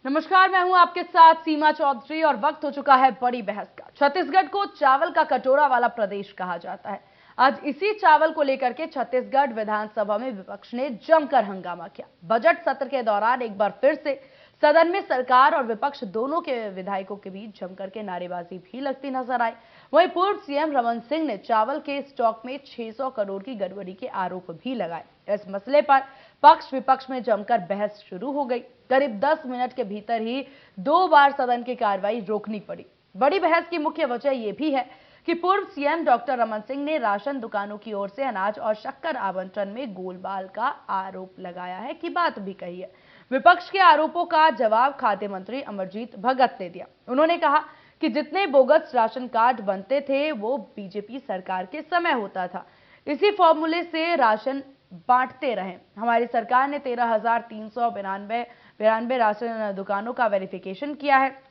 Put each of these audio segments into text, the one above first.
नमस्कार, मैं हूं आपके साथ सीमा चौधरी और वक्त हो चुका है बड़ी बहस का। छत्तीसगढ़ को चावल का कटोरा वाला प्रदेश कहा जाता है। आज इसी चावल को लेकर के छत्तीसगढ़ विधानसभा में विपक्ष ने जमकर हंगामा किया। बजट सत्र के दौरान एक बार फिर से सदन में सरकार और विपक्ष दोनों के विधायकों के बीच जमकर के नारेबाजी भी लगती नजर आई। वहीं पूर्व सीएम रमन सिंह ने चावल के स्टॉक में 600 करोड़ की गड़बड़ी के आरोप भी लगाए। इस मसले पर पक्ष विपक्ष में जमकर बहस शुरू हो गई। करीब 10 मिनट के भीतर ही 2 बार सदन की कार्रवाई रोकनी पड़ी। बड़ी बहस की मुख्य वजह यह भी है कि पूर्व सीएम डॉक्टर रमन सिंह ने राशन दुकानों की ओर से अनाज और शक्कर आवंटन में गोलमाल का आरोप लगाया है कि बात भी कही है। विपक्ष के आरोपों का जवाब खाद्य मंत्री अमरजीत भगत ने दिया। उन्होंने कहा कि जितने बोगस राशन कार्ड बनते थे वो बीजेपी सरकार के समय होता था। इसी फॉर्मूले से राशन बांटते रहे। हमारी सरकार ने 13,392 राशन दुकानों का वेरिफिकेशन किया है।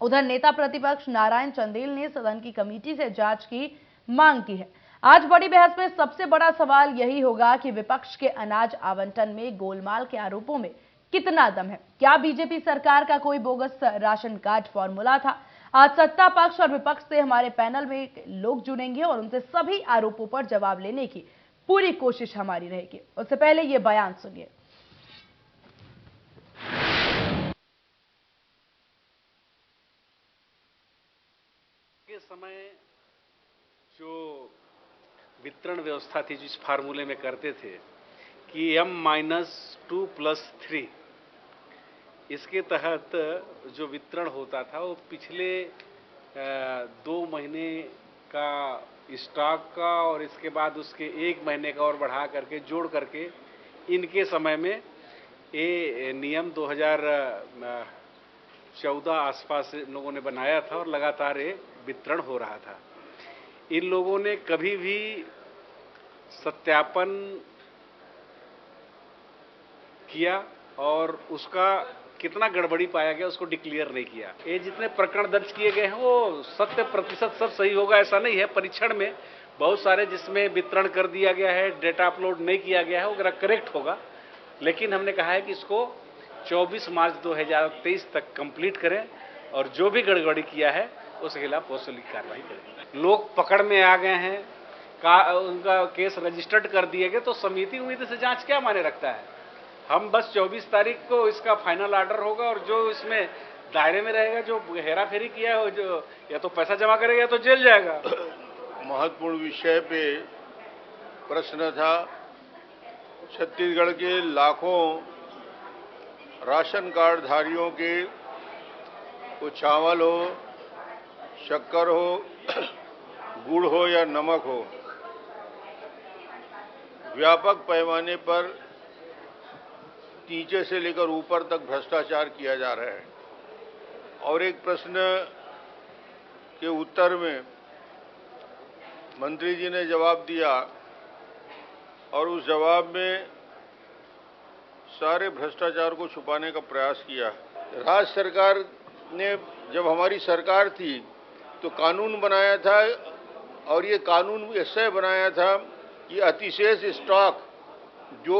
उधर नेता प्रतिपक्ष नारायण चंदेल ने सदन की कमेटी से जांच की मांग की है। आज बड़ी बहस में सबसे बड़ा सवाल यही होगा कि विपक्ष के अनाज आवंटन में गोलमाल के आरोपों में कितना दम है। क्या बीजेपी सरकार का कोई बोगस राशन कार्ड फॉर्मूला था? आज सत्ता पक्ष और विपक्ष से हमारे पैनल में लोग जुड़ेंगे और उनसे सभी आरोपों पर जवाब लेने की पूरी कोशिश हमारी रहेगी। उससे पहले ये बयान सुनिए। के समय जो वितरण व्यवस्था थी, जिस फार्मूले में करते थे कि M-2+3, इसके तहत जो वितरण होता था वो पिछले 2 महीने का स्टॉक का और इसके बाद उसके 1 महीने का और बढ़ा करके जोड़ करके इनके समय में ये नियम 2014 आसपास लोगों ने बनाया था और लगातार ये वितरण हो रहा था। इन लोगों ने कभी भी सत्यापन किया और उसका कितना गड़बड़ी पाया गया उसको डिक्लेयर नहीं किया। ये जितने प्रकरण दर्ज किए गए हैं वो 100% सब सही होगा ऐसा नहीं है। परीक्षण में बहुत सारे जिसमें वितरण कर दिया गया है, डेटा अपलोड नहीं किया गया है, वो करेक्ट होगा। लेकिन हमने कहा है कि इसको 24 मार्च 2023 तक कंप्लीट करें और जो भी गड़बड़ी किया है उसके खिलाफ वसूली कार्रवाई करें। लोग पकड़ में आ गए हैं, उनका केस रजिस्टर्ड कर दिए गए, तो समिति उम्मीद से जांच क्या माने रखता है। हम बस 24 तारीख को इसका फाइनल ऑर्डर होगा और जो इसमें दायरे में रहेगा, जो हेरा फेरी किया है, जो या तो पैसा जमा करेगा या तो जेल जाएगा। महत्वपूर्ण विषय पे प्रश्न था। छत्तीसगढ़ के लाखों राशन कार्ड धारियों के, वो चावल हो, शक्कर हो, गुड़ हो या नमक हो, व्यापक पैमाने पर नीचे से लेकर ऊपर तक भ्रष्टाचार किया जा रहा है। और एक प्रश्न के उत्तर में मंत्री जी ने जवाब दिया और उस जवाब में सारे भ्रष्टाचार को छुपाने का प्रयास किया। राज्य सरकार ने, जब हमारी सरकार थी तो कानून बनाया था और ये कानून ऐसे बनाया था कि अतिशेष स्टॉक, जो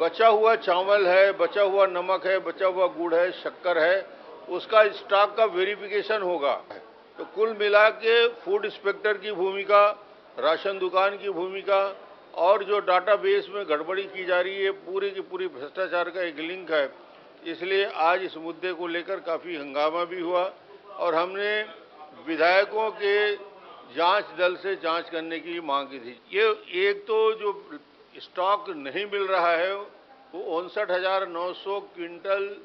बचा हुआ चावल है, बचा हुआ नमक है, बचा हुआ गुड़ है, शक्कर है, उसका स्टॉक का वेरिफिकेशन होगा। तो कुल मिला के फूड इंस्पेक्टर की भूमिका, राशन दुकान की भूमिका और जो डाटाबेस में गड़बड़ी की जा रही है, पूरी की पूरी भ्रष्टाचार का एक लिंक है। इसलिए आज इस मुद्दे को लेकर काफ़ी हंगामा भी हुआ और हमने विधायकों के जांच दल से जांच करने की मांग की थी। ये एक तो जो स्टॉक नहीं मिल रहा है वो 59,900 क्विंटल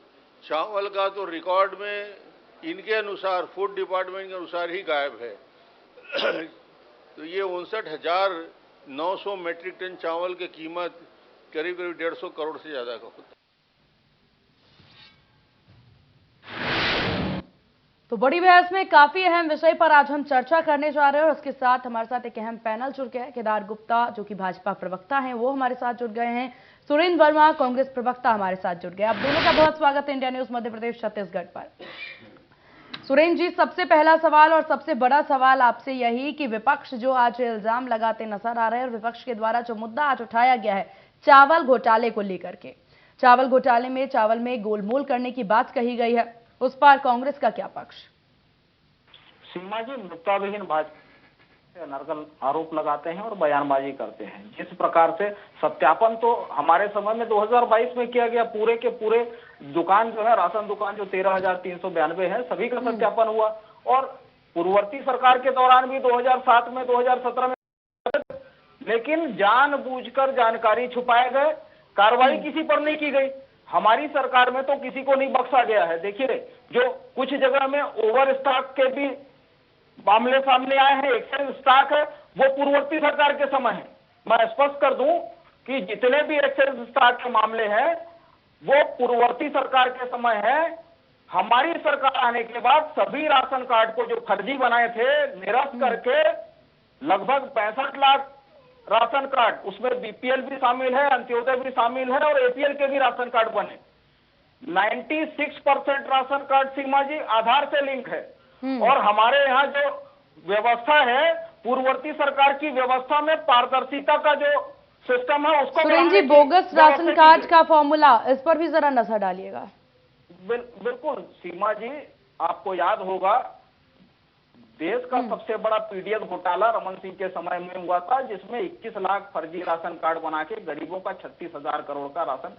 चावल का तो रिकॉर्ड में इनके अनुसार, फूड डिपार्टमेंट के अनुसार ही गायब है। तो ये 59,900 मेट्रिक टन चावल की कीमत करीब 150 करोड़ से ज़्यादा का होता है। तो बड़ी बहस में काफी अहम विषय पर आज हम चर्चा करने जा रहे हैं और उसके साथ हमारे साथ एक अहम पैनल जुड़ गया है। केदार गुप्ता जो कि भाजपा प्रवक्ता हैं, वो हमारे साथ जुड़ गए हैं। सुरेंद्र वर्मा कांग्रेस प्रवक्ता हमारे साथ जुड़ गए। आप दोनों का बहुत स्वागत है इंडिया न्यूज मध्य प्रदेश छत्तीसगढ़ पर। सुरेंद्र जी, सबसे पहला सवाल और सबसे बड़ा सवाल आपसे यही कि विपक्ष जो आज इल्जाम लगाते नजर आ रहे हैं और विपक्ष के द्वारा जो मुद्दा आज उठाया गया है चावल घोटाले को लेकर के, चावल घोटाले में चावल में गोलमोल करने की बात कही गई है। उस पर कांग्रेस का क्या पक्ष? सीमा जी मुद्दाविहीन भाजपा नरकल आरोप लगाते हैं और बयानबाजी करते हैं। जिस प्रकार से सत्यापन तो हमारे समय में 2022 में किया गया, पूरे के पूरे दुकान जो है, राशन दुकान जो 13,392 है, सभी का सत्यापन हुआ। और पूर्ववर्ती सरकार के दौरान भी 2007 में, 2017 में, लेकिन जानबूझकर जानकारी छुपाए गए, कार्रवाई किसी पर नहीं की गई। हमारी सरकार में तो किसी को नहीं बख्शा गया है। देखिए, जो कुछ जगह में ओवर स्टॉक के भी मामले सामने आए हैं, एक्सेस स्टॉक है, वो पूर्ववर्ती सरकार के समय है। मैं स्पष्ट कर दूं कि जितने भी एक्सेस स्टॉक के मामले हैं वो पूर्ववर्ती सरकार के समय है। हमारी सरकार आने के बाद सभी राशन कार्ड को जो फर्जी बनाए थे, निरस्त करके लगभग 65 लाख राशन कार्ड, उसमें बीपीएल भी शामिल है, अंत्योदय भी शामिल है और एपीएल के भी राशन कार्ड बने। 96% राशन कार्ड सीमा जी आधार से लिंक है। और हमारे यहाँ जो व्यवस्था है, पूर्ववर्ती सरकार की व्यवस्था में पारदर्शिता का जो सिस्टम है उसको सुरेंद्र जी, बोगस राशन कार्ड का फॉर्मूला, इस पर भी जरा नजर डालिएगा। बिल्कुल सीमा जी, आपको याद होगा देश का सबसे बड़ा पीडीएस घोटाला रमन सिंह के समय में हुआ था, जिसमें 21 लाख फर्जी राशन कार्ड बना के गरीबों का 36,000 करोड़ का राशन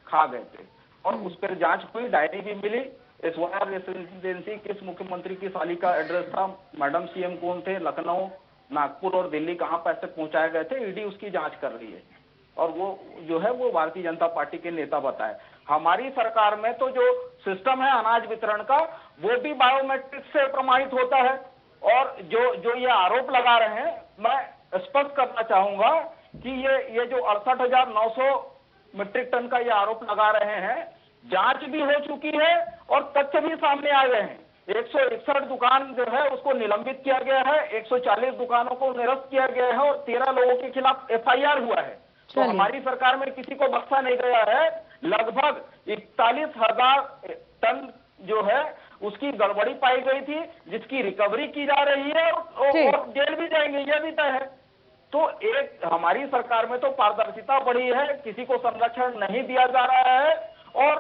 खा गए थे। और उस पर जांच हुई, डायरी भी मिली। एसवाईआर रेसिडेंसी किस मुख्यमंत्री की साली का एड्रेस था, मैडम सीएम कौन थे, लखनऊ, नागपुर और दिल्ली कहां पैसे पहुंचाए गए थे, ईडी उसकी जांच कर रही है। और वो जो है वो भारतीय जनता पार्टी के नेता बताए। हमारी सरकार में तो जो सिस्टम है अनाज वितरण का, वो भी बायोमेट्रिक से प्रमाणित होता है। और जो ये आरोप लगा रहे हैं, मैं स्पष्ट करना चाहूंगा कि ये जो 68,900 मीट्रिक टन का ये आरोप लगा रहे हैं, जांच भी हो चुकी है और तथ्य भी सामने आ गए हैं। 161 दुकान जो है उसको निलंबित किया गया है, 140 दुकानों को निरस्त किया गया है और 13 लोगों के खिलाफ एफआईआर हुआ है। तो हमारी सरकार में किसी को बख्शा नहीं गया है। लगभग 41,000 टन जो है उसकी गड़बड़ी पाई गई थी, जिसकी रिकवरी की जा रही है और जेल भी जाएंगे, यह भी तय है। तो एक हमारी सरकार में तो पारदर्शिता बढ़ी है, किसी को संरक्षण नहीं दिया जा रहा है। और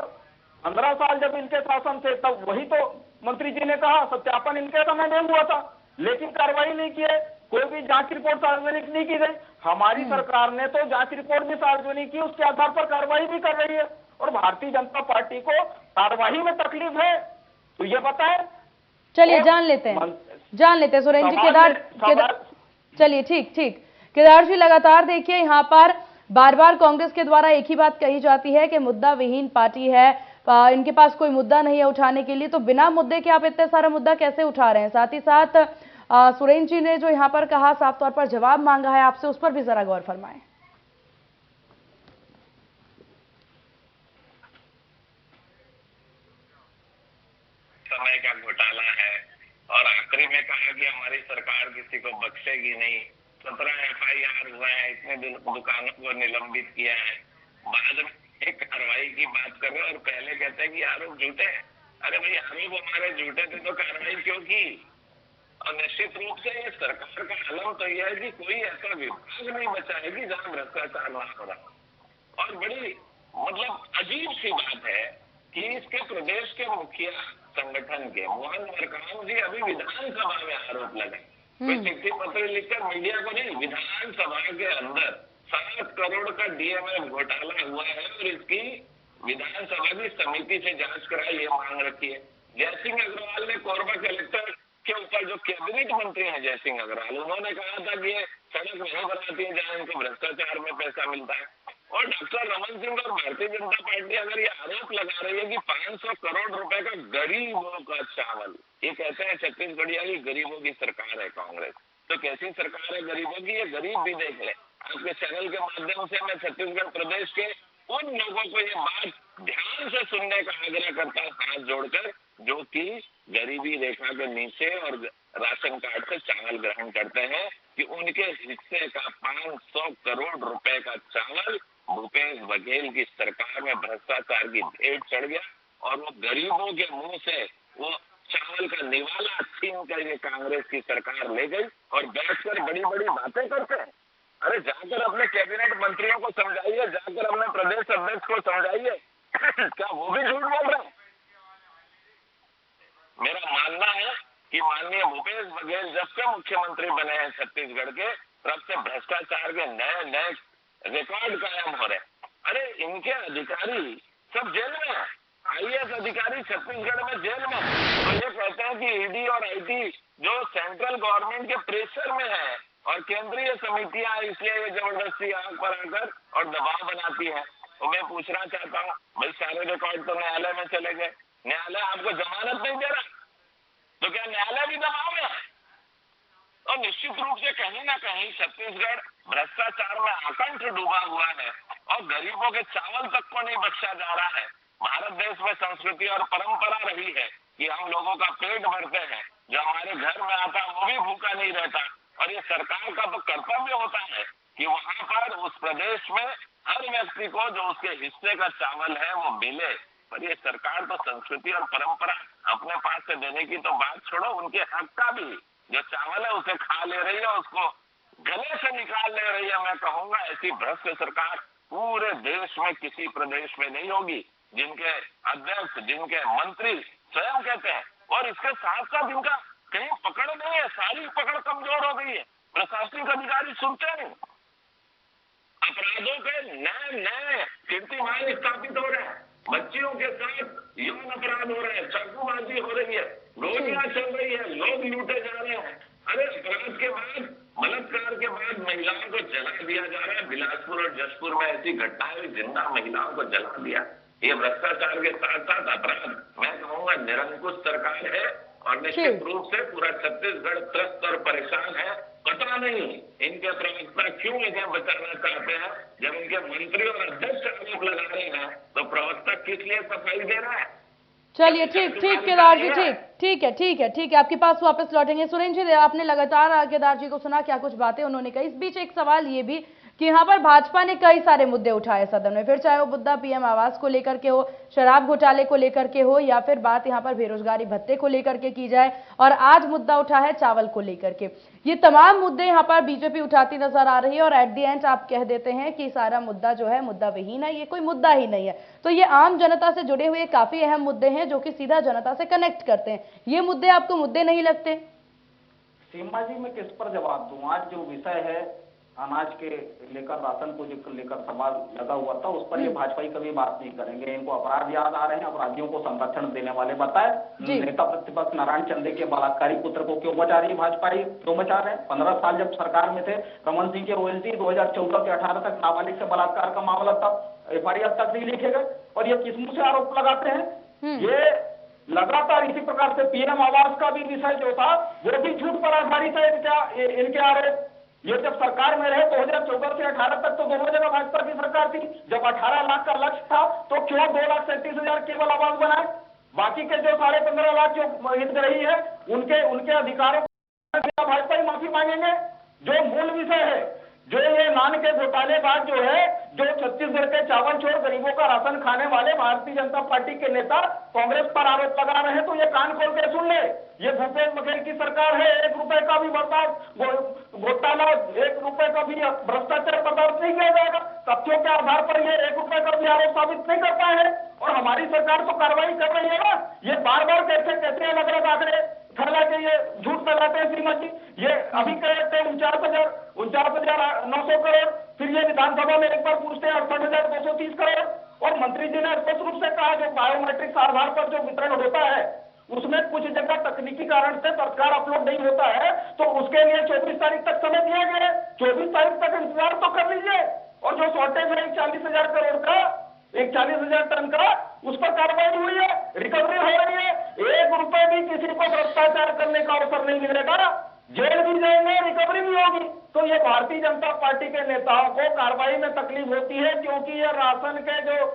15 साल जब इनके शासन थे तब वही तो मंत्री जी ने कहा सत्यापन इनके समय में हुआ था, लेकिन कार्रवाई नहीं की है, कोई भी जांच रिपोर्ट सार्वजनिक नहीं की गई। हमारी सरकार ने तो जांच रिपोर्ट भी सार्वजनिक की, उसके आधार पर कार्रवाई भी कर रही है। और भारतीय जनता पार्टी को कार्रवाई में तकलीफ है तो ये बताए। चलिए जान लेते हैं सुरेंद्र जी। चलिए ठीक केदार जी, लगातार देखिए यहाँ पर बार बार कांग्रेस के द्वारा एक ही बात कही जाती है कि मुद्दा विहीन पार्टी है, इनके पास कोई मुद्दा नहीं है उठाने के लिए। तो बिना मुद्दे के आप इतने सारा मुद्दा कैसे उठा रहे हैं? साथ ही साथ सुरेंद्र जी ने जो यहाँ पर कहा, साफ तौर पर जवाब मांगा है आपसे, उस पर भी जरा गौर फरमाएं। समय का घोटाला है और आखिरी में कहा कि हमारी सरकार किसी को बख्शेगी नहीं। 17 एफआईआर हुआ है, इतने दुकानों को निलंबित किया है, बाद में एक कार्रवाई की बात कर रहे हैं और पहले कहते हैं कि आरोप झूठे हैं। अरे भाई, आरोप हमारे झूठे थे तो कार्रवाई क्यों की? और निश्चित रूप से ये सरकार का आलम तो यह है कि कोई ऐसा विभाग नहीं बचा है कि जहां भ्रष्टाचार ना हो रहा। और बड़ी अजीब सी बात है कि इसके प्रदेश के मुखिया संगठन के मोहन मरकाम जी अभी विधानसभा में आरोप लगाए, कोई चिट्ठी पत्र लिखकर मीडिया को नहीं, विधानसभा के अंदर 7 करोड़ का डीएमएफ घोटाला हुआ है और इसकी विधानसभा की समिति से जांच कराई, ये मांग रखी है। जयसिंह अग्रवाल ने कोरबा कलेक्टर के ऊपर, जो कैबिनेट मंत्री हैं जयसिंह अग्रवाल, उन्होंने कहा था कि ये सड़क नहीं बनाती है जहां इनको भ्रष्टाचार में पैसा मिलता है। और डॉक्टर रमन सिंह और भारतीय जनता पार्टी अगर ये आरोप लगा रही है कि 500 करोड़ रुपए का गरीबों का चावल, ये कहते हैं छत्तीसगढ़िया की गरीबों की सरकार है कांग्रेस, तो कैसी सरकार है गरीबों की? ये गरीब भी देख ले। आपके चैनल के माध्यम से मैं छत्तीसगढ़ प्रदेश के उन लोगों को ये बात ध्यान से सुनने का आग्रह करता हूँ, हाथ जोड़कर, जो कि गरीबी रेखा के नीचे और राशन कार्ड से चावल ग्रहण करते हैं, कि उनके हिस्से का 500 करोड़ रुपए का चावल भूपेश बघेल की सरकार में भ्रष्टाचार की भेंट चढ़ गया और वो गरीबों के मुंह से वो चावल का निवाला छीन कर ये कांग्रेस की सरकार ले गई और बैठकर बड़ी बड़ी बातें करते हैं। अरे जाकर अपने कैबिनेट मंत्रियों को समझाइए, जाकर अपने प्रदेश अध्यक्ष को समझाइए क्या वो भी झूठ बोल रहे हैं? मेरा मानना है कि माननीय भूपेश बघेल जब से मुख्यमंत्री बने हैं छत्तीसगढ़ के, तब से भ्रष्टाचार के नए नए रिकॉर्ड कायम हो रहे हैं। अरे इनके अधिकारी सब जेल में हैं, IAS अधिकारी छत्तीसगढ़ में जेल में। तो ये कहते हैं कि ईडी और IT जो सेंट्रल गवर्नमेंट के प्रेशर में है और केंद्रीय समितियां इसलिए ये जबरदस्ती आग पर आकर और दबाव बनाती है। तो मैं पूछना चाहता हूँ, भाई सारे रिकॉर्ड तो न्यायालय में चले गए, न्यायालय आपको जमानत नहीं दे रहा, तो क्या न्यायालय भी दबाव में है? और निश्चित रूप से कहीं ना कहीं छत्तीसगढ़ भ्रष्टाचार में आकंठ डूबा हुआ है और गरीबों के चावल तक को नहीं बख्शा जा रहा है। भारत देश में संस्कृति और परंपरा रही है कि हम लोगों का पेट भरते हैं, जो हमारे घर में आता है वो भी भूखा नहीं रहता। और ये सरकार का तो कर्तव्य होता है कि वहां पर उस प्रदेश में हर व्यक्ति को जो उसके हिस्से का चावल है वो मिले। पर ये सरकार तो संस्कृति और परंपरा अपने पास से देने की तो बात छोड़ो, उनके हक का भी जो चावल है उसे खा ले रही है, उसको गले से निकाल ले रही है। मैं कहूंगा ऐसी भ्रष्ट सरकार पूरे देश में किसी प्रदेश में नहीं होगी, जिनके अध्यक्ष, जिनके मंत्री स्वयं कहते हैं। और इसके साथ साथ इनका कहीं पकड़ नहीं है, सारी पकड़ कमजोर हो गई है, प्रशासनिक अधिकारी सुनते नहीं। अपराधों के नए नए कीर्तिमान स्थापित हो रहे हैं, बच्चियों के साथ यौन अपराध हो रहे हैं, चाकूबाजी हो रही है, गोलियां चल रही है, लोग लूटे जा रहे हैं। अरे अपराध के बाद, बलात्कार के बाद महिलाओं को जला दिया जा रहा है। बिलासपुर और जशपुर में ऐसी घटनाएं, जिंदा महिलाओं को जला दिया। ये भ्रष्टाचार के साथ साथ अपराध, मैं कहूंगा निरंकुश सरकार है और निश्चित रूप से पूरा छत्तीसगढ़ त्रस्त और परेशान है। पता नहीं इनके प्रवक्ता क्यों इन्हें बचाना चाहते हैं, जब इनके मंत्री और अध्यक्ष आरोप लगा रहे हैं तो प्रवक्ता किस लिए सफाई दे रहा है? चलिए ठीक केदार जी, ठीक है, आपके पास वापस लौटेंगे। सुरेंद्र जी, आपने लगातार केदार जी को सुना, क्या कुछ बातें उन्होंने कही। इस बीच एक सवाल ये भी कि यहाँ पर भाजपा ने कई सारे मुद्दे उठाए सदन में, फिर चाहे वो मुद्दा PM आवास को लेकर के हो, शराब घोटाले को लेकर के हो, या फिर बात यहाँ पर बेरोजगारी भत्ते को लेकर के की जाए, और आज मुद्दा उठा है चावल को लेकर के। ये तमाम मुद्दे यहाँ पर बीजेपी उठाती नजर आ रही है और एट द एंड आप कह देते हैं कि सारा मुद्दा जो है मुद्दा विहीन है, ये कोई मुद्दा ही नहीं है। तो ये आम जनता से जुड़े हुए काफी अहम मुद्दे हैं जो कि सीधा जनता से कनेक्ट करते हैं। ये मुद्दे आपको मुद्दे नहीं लगते? सीमा जी, मैं किस पर जवाब दूं? आज जो विषय है अनाज के लेकर, राशन को लेकर सवाल लगा हुआ था, उस पर ये भाजपा कभी बात नहीं करेंगे। इनको अपराध याद आ रहे हैं, अपराधियों को संरक्षण देने वाले। बताए नेता प्रतिपक्ष नारायण चंदे के बलात्कारी पुत्र को क्यों बचा रही है भाजपा, क्यों बचा रहे हैं? 15 साल जब सरकार में थे रमन सिंह के OLC, 2014 से 18 तक नाबालिग से बलात्कार का मामला था, FIR तक नहीं लिखे गए। और ये किस मुंह से आरोप लगाते हैं? ये लगातार इसी प्रकार से PM आवास का भी विषय जो था वो भी झूठ पर आधारित है इनके आरोप। ये जब सरकार में रहे 2014 से 18 तक तो दोनों जगह भाजपा की सरकार थी। जब 18 लाख का लक्ष्य था तो क्यों 2,37,000 केवल आवास बनाए? बाकी के जो 15.5 लाख जो हित रही है उनके अधिकारों को भाजपा ही माफी मांगेंगे। जो मूल विषय है, जो ये नान के घोटालेबाज जो है, जो छत्तीसगढ़ के चावल छोड़ गरीबों का राशन खाने वाले भारतीय जनता पार्टी के नेता कांग्रेस पर आरोप लगा रहे हैं, तो ये कान खोल के सुन ले। ये भूपेश बघेल की सरकार है, 1 रुपए का भी बर्दाश्त घोटाला, 1 रुपए का भी भ्रष्टाचार बर्दाश्त नहीं किया जाएगा। तथ्यों के आधार पर ये 1 रुपए का भी आरोप साबित नहीं कर पाए हैं और हमारी सरकार तो कार्रवाई कर रही है ना। ये बार बार कैसे अलग अलग आंकड़े फैला के ये झूठ फैलाते हैं सीमा जी। ये अभी कह रहे थे 49,900 करोड़, फिर ये विधानसभा में एक बार पूछते हैं 68,230 करोड़। और मंत्री जी ने स्पष्ट रूप से कहा जो बायोमेट्रिक्स आधार पर जो वितरण होता है उसमें कुछ जगह तकनीकी कारण से तत्काल अपलोड नहीं होता है, तो उसके लिए 24 तारीख तक समय दिया गया है। 24 तारीख तक इंतजार तो कर लीजिए। और जो शॉर्टेज है 40,000 करोड़ का, 40,000 टन का, उस पर कार्रवाई हुई है, रिकवरी हो रही है। 1 रुपए भी किसी को भ्रष्टाचार करने का अवसर नहीं मिलेगा, जेल भी जाएंगे, रिकवरी भी होगी। तो ये भारतीय जनता पार्टी के नेताओं को कार्रवाई में तकलीफ होती है, क्योंकि ये राशन के जो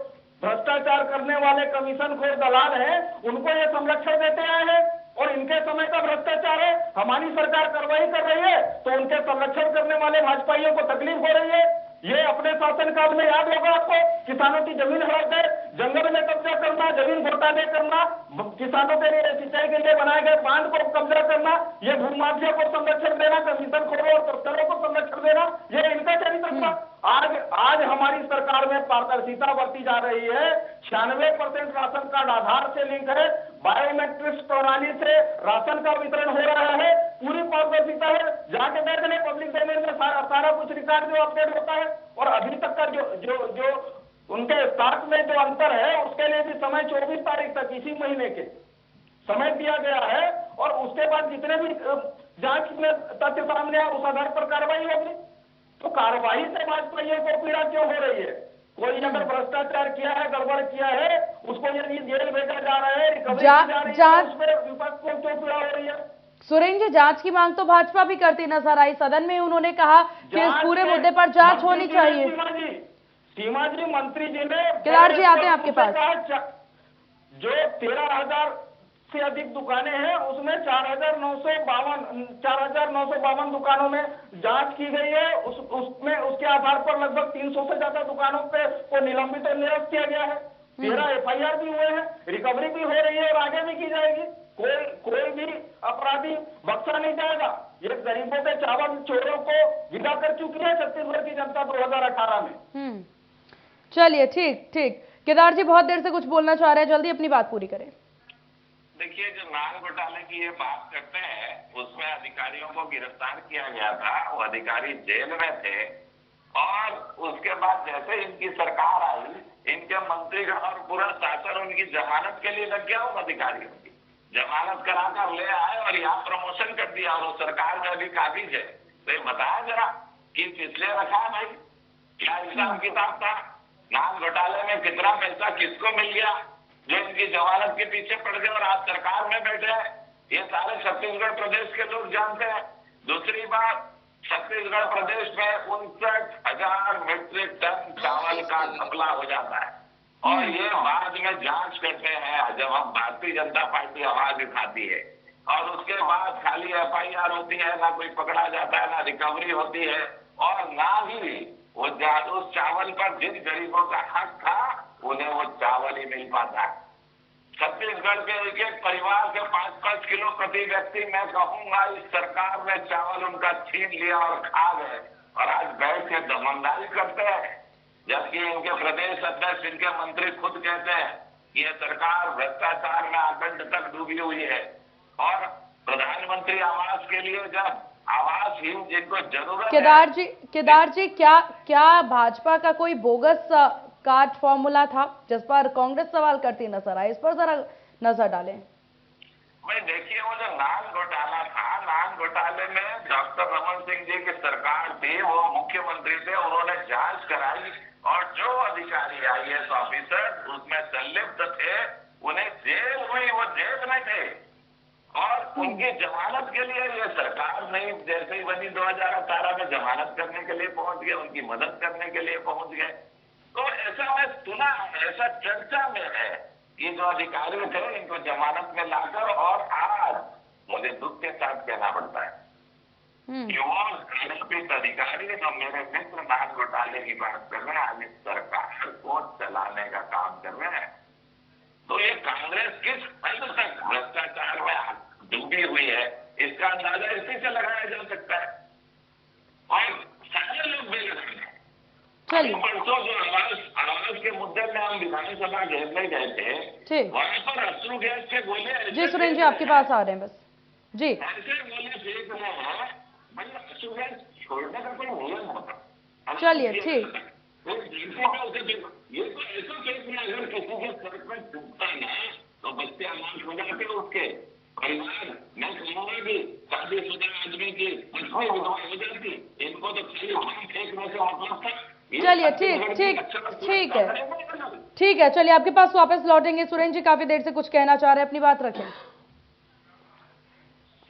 भ्रष्टाचार करने वाले कमीशन खोर दलाल हैं उनको ये संरक्षण देते आए हैं और इनके समय का भ्रष्टाचार है। हमारी सरकार कार्रवाई कर रही है तो उनके संरक्षण करने वाले भाजपाइयों को तकलीफ हो रही है। ये अपने शासनकाल में याद होगा आपको, किसानों की जमीन हड़प है, जंगल में कब्जा करना, जमीन घोटाले करना, किसानों के लिए सिंचाई के लिए बनाए गए बांध को कब्जा करना, ये भूमाफिया को संरक्षण देना, कमीशन खोरों और तस्करों को संरक्षण देना, ये इनका चरित्र था। आज हमारी सरकार में पारदर्शिता बरती जा रही है। 96% राशन कार्ड आधार से लिंक है, बायोमेट्रिक्स प्रणाली से राशन का वितरण हो रहा है, पूरी पारदर्शिता है। जाके देख लें पब्लिक डोमेन में सारा कुछ रिकॉर्ड जो अपडेट होता है। और अभी तक का जो उनके स्टार्ट में जो अंतर है उसके लिए भी समय 24 तारीख तक इसी महीने के समय दिया गया है। और उसके बाद जितने भी जांच में तथ्य सामने आए उस आधार पर कार्रवाई होगी। तो कार्रवाई से भाजपाइयों को पीड़ा क्यों हो रही है? कोई अगर भ्रष्टाचार किया है, गड़बड़ किया है, उसको यदि जेल भेजा जा रहा है, रिकवरी की जा रही है, तो उसमें विपक्ष को क्यों पीड़ा हो रही है? सुरेंद्र जी, जांच की मांग तो भाजपा भी करती नजर आई। सदन में उन्होंने कहा कि इस पूरे मुद्दे पर जांच होनी चाहिए। सीमा जी मंत्री जी ने केदार जी आते हैं आपके पास। जो 13,000 से अधिक दुकानें हैं उसमें 4,952 दुकानों में जांच की गई है। उसमें उसके आधार पर लगभग 300 से ज्यादा दुकानों पे को निलंबित और निरस्त किया गया है। 13 FIR भी हुए हैं, रिकवरी भी हो रही है और आगे भी की जाएगी। कोई भी अपराधी बख्शा नहीं जाएगा। ये गरीबों के चावल चोरों को विदा कर चुकी है छत्तीसगढ़ की जनता 2018 में। चलिए, ठीक। केदार जी बहुत देर से कुछ बोलना चाह रहे हैं, जल्दी अपनी बात पूरी करें। देखिए, जो नान घोटाले की ये बात करते हैं उसमें अधिकारियों को गिरफ्तार किया गया था। वो अधिकारी जेल में थे और उसके बाद जैसे इनकी सरकार आई, इनके मंत्रीगण और पूरा शासन उनकी जमानत के लिए लग गया। उन अधिकारियों की जमानत कराकर ले आए और यहाँ प्रमोशन कर दिया और वो सरकार में अभी काबिज है। तो ये बताया जरा कि पिछले रखा है भाई, क्या हिसाब किताब था? नान घोटाले में कितना पैसा किसको मिल गया जो इनकी जमानत के पीछे पड़ गए और आज सरकार में बैठे हैं? ये सारे छत्तीसगढ़ प्रदेश के लोग जानते हैं। दूसरी बात, छत्तीसगढ़ प्रदेश में 59,000 मीट्रिक टन चावल का घपला हो जाता है और ये बाद में जांच करते हैं जब हम भारतीय जनता पार्टी आवाज उठाती है। और उसके बाद खाली FIR होती है, ना कोई पकड़ा जाता है, ना रिकवरी होती है और ना ही उस चावल पर जिन गरीबों का हक था उन्हें वो चावल ही मिल पाता है। छत्तीसगढ़ के एक परिवार के 5-5 किलो प्रति व्यक्ति मैं कहूंगा इस सरकार ने चावल उनका छीन लिया और खा गए और आज बैठ के दमनदारी करते हैं। जबकि इनके प्रदेश अध्यक्ष, इनके मंत्री खुद कहते हैं कि ये सरकार भ्रष्टाचार में आकंठ तक डूबी हुई है। और प्रधानमंत्री आवास के लिए जब आवासहीन जिनको जरूरत केदार जी क्या भाजपा का कोई बोगस कार्ड फॉर्मूला था जिस पर कांग्रेस सवाल करती नजर आई? इस पर जरा नजर डालें। भाई देखिए, वो जो नान घोटाला था, नान घोटाले में डॉक्टर रमन सिंह जी की सरकार थी, वो मुख्यमंत्री थे, उन्होंने जांच कराई और जो अधिकारी IAS ऑफिसर उसमें संलिप्त थे उन्हें जेल हुई, वो जेल में थे और उनकी जमानत के लिए ये सरकार नहीं जैसे ही बनी 2018 में जमानत करने के लिए पहुंच गए, उनकी मदद करने के लिए पहुंच गए। तो ऐसा मैं सुना, ऐसा चर्चा में है कि जो अधिकारी थे इनको जमानत में लाकर, और आज मुझे दुख के साथ कहना पड़ता है कि वो आरोपित अधिकारी जो मेरे मित्र नान घोटाले की बात कर रहे हैं, आज इस सरकार को चलाने का काम कर रहे हैं। तो ये कांग्रेस किस हद तक भ्रष्टाचार में डूबी हुई है इसका अंदाजा इसी से लगाया जा सकता है। और सारे लोग बेलगाम हैं। परसों जो आवाज के मुद्दे में हम विधानसभा घेरने गए थे, वहां पर अश्रु गैस के गोले जी सुरेंद्र जी आपके पास आ रहे हैं, बस जी ऐसे गोले फेंक रहे हैं। मतलब अश्रु गैस छोड़ने का कोई नियम होता? चलिए ठीक। ये तो ऐसा फेंकना, अगर किसी के सर पर टूटता ना तो बच्चे अमाउंट हो जाते उसके परिवार। मैं कहूंगा कि शादीशुदा आदमी की पत्नी विधवा हो जाती, इनको तो खाली वहां फेंकने से मतलब था। चलिए ठीक है, चलिए आपके पास वापस लौटेंगे। सुरेंद्र जी काफी देर से कुछ कहना चाह रहे हैं, अपनी बात रखें।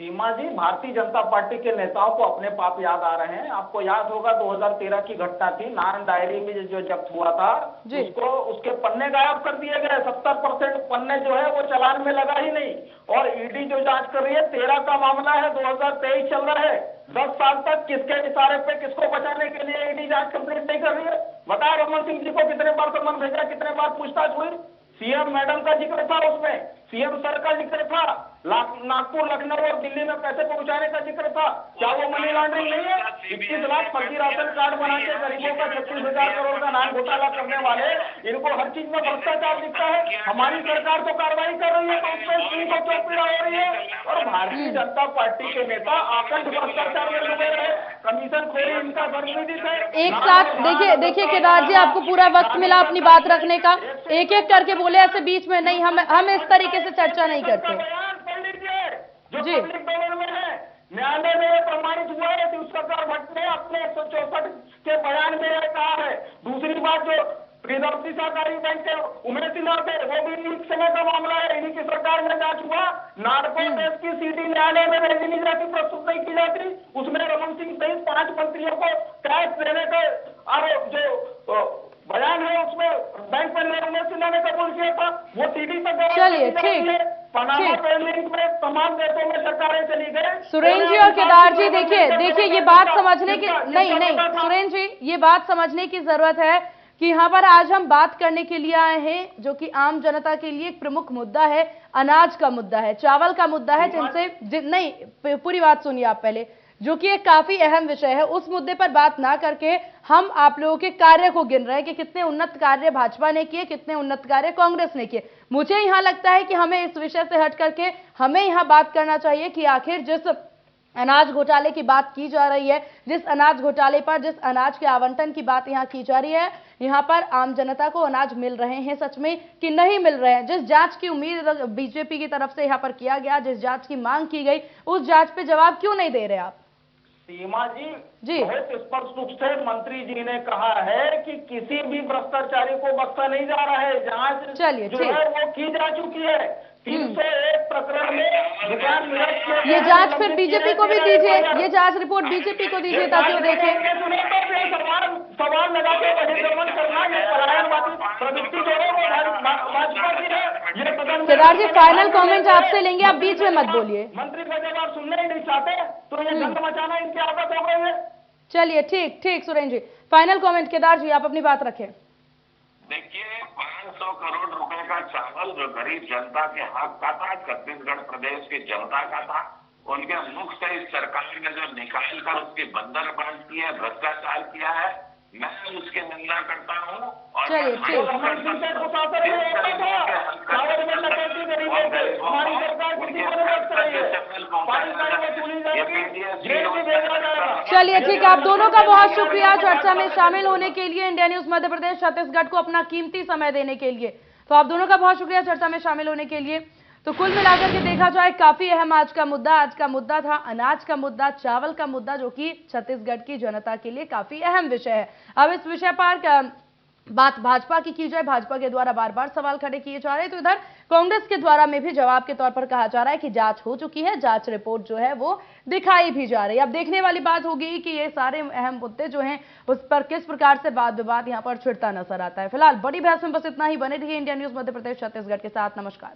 सीमा जी, भारतीय जनता पार्टी के नेताओं को अपने पाप याद आ रहे हैं। आपको याद होगा 2013 की घटना थी, नान डायरी में जो जब्त हुआ था उसको उसके पन्ने गायब कर दिए गए। 70% पन्ने जो है वो चालान में लगा ही नहीं। और ईडी जो जांच कर रही है, 13 का मामला है, 2023 चल रहा है। 10 साल तक किसके इशारे पे किसको बचाने के लिए ईडी जांच कंप्लीट नहीं कर रही है? बताया रमन सिंह जी को कितने बार समन भेजा, कितने बार पूछताछ हुई? सीएम मैडम का जिक्र था उसमें। सीएम सर का जिक्र था, नागपुर, लखनऊ और दिल्ली में पैसे पहुंचाने का जिक्र था। क्या वो मनी लॉन्ड्रिंग नहीं है? 21 लाख फर्जी राशन कार्ड बना के गरीबों का 36,000 करोड़ का नाम घोटाला करने वाले, इनको हर चीज में भ्रष्टाचार दिखता है। हमारी सरकार तो कार्रवाई कर रही है तो उसमें इनको क्यों पीड़ा हो रही है? और भारतीय जनता पार्टी के नेता आकंठ भ्रष्टाचार में डूबे रहे, कमीशन खोरी इनका सर्वविदित है। एक साथ देखिए केदार जी, आपको पूरा वक्त मिला अपनी बात रखने का, एक एक करके बोले, ऐसे बीच में नहीं। हम इस तरीके से चर्चा नहीं करते जी। न्यायालय में प्रमाणित हुआ है कि सरकार भट्ट ने अपने 164 के बयान में यह कहा है। दूसरी बात, जो प्रियदर्शी सहकारी बैंक के उमेश सिन्हा थे, वो भी इन्हीं समय का मामला है, इन्हीं की सरकार में जांच हुआ। नार्को केस की सीडी न्यायालय में भेजी नहीं जाती, प्रस्तुत नहीं की जाती, उसमें रमन सिंह सहित 5 मंत्रियों को टैक्स देने का आरोप, जो बयान है उसमें बैंक में उमेश सिन्हा ने कबूल किया था, वो सीडी तक। चलिए ठीक, तमाम देशों में सरकारें चली गए। सुरेंद्र जी और केदार जी, देखिए ये बात समझने की नहीं सुरेंद्र जी, ये बात समझने की जरूरत है कि यहाँ पर आज हम बात करने के लिए आए हैं जो कि आम जनता के लिए एक प्रमुख मुद्दा है, अनाज का मुद्दा है, चावल का मुद्दा है, नहीं पूरी बात सुनिए आप पहले, जो कि एक काफी अहम विषय है। उस मुद्दे पर बात ना करके हम आप लोगों के कार्य को गिन रहे हैं कि कितने उन्नत कार्य भाजपा ने किए, कितने उन्नत कार्य कांग्रेस ने किए। मुझे यहाँ लगता है कि हमें इस विषय से हट करके हमें यहाँ बात करना चाहिए कि आखिर जिस अनाज घोटाले की बात की जा रही है, जिस अनाज घोटाले पर, जिस अनाज के आवंटन की बात यहाँ की जा रही है, यहाँ पर आम जनता को अनाज मिल रहे हैं सच में कि नहीं मिल रहे हैं? जिस जांच की उम्मीद बीजेपी की तरफ से यहाँ पर किया गया, जिस जांच की मांग की गई, उस जांच पे जवाब क्यों नहीं दे रहे आप? सीमा जी बहुत स्पष्ट रूप से मंत्री जी ने कहा है कि किसी भी भ्रष्टाचारी को बख्शा नहीं जा रहा है। जांच जो है वो की जा चुकी है। 301 प्रकरण में दुकान निरस्त। ये जांच फिर बीजेपी को भी दीजिए, ये जांच रिपोर्ट बीजेपी को दीजिए ताकि वो देखें। सवाल लगा के बहिर्गमन करना, ये पलायनवादी प्रवृत्ति जो है वो भाजपा की है। ये सदन केदार जी फाइनल कमेंट आपसे लेंगे, आप बीच में मत बोलिए। मंत्री का जब आप सुनना ही नहीं चाहते तो ये गंद मचाना इनकी आदत हो गई है। चलिए ठीक सुरेंद्र जी, फाइनल कमेंट केदार जी आप अपनी बात रखें। देखिए 500 करोड़ रुपए का चावल जो गरीब जनता के हक का था, छत्तीसगढ़ प्रदेश की जनता का था, उनके मुख से इस सरकार ने जो निकाल कर उसकी बंदरबांट की है, भ्रष्टाचार किया है, मैं उसकी निंदा करता हूँ। और चलिए ठीक, आप दोनों का बहुत शुक्रिया चर्चा में शामिल होने के लिए, इंडिया न्यूज मध्य प्रदेश छत्तीसगढ़ को अपना कीमती समय देने के लिए। तो आप दोनों का बहुत शुक्रिया चर्चा में शामिल होने के लिए। तो कुल मिलाकर के देखा जाए काफी अहम आज का मुद्दा था अनाज का मुद्दा, चावल का मुद्दा, जो कि छत्तीसगढ़ की जनता के लिए काफी अहम विषय है। अब इस विषय पर बात भाजपा की जाए, भाजपा के द्वारा बार बार सवाल खड़े किए जा रहे हैं, तो इधर कांग्रेस के द्वारा में भी जवाब के तौर पर कहा जा रहा है कि जांच हो चुकी है, जांच रिपोर्ट जो है वो दिखाई भी जा रही है। अब देखने वाली बात होगी कि ये सारे अहम मुद्दे जो हैं उस पर किस प्रकार से वाद विवाद यहाँ पर छिड़ता नजर आता है। फिलहाल बड़ी बहस में बस इतना ही। बने रहिए इंडिया न्यूज मध्य प्रदेश छत्तीसगढ़ के साथ। नमस्कार।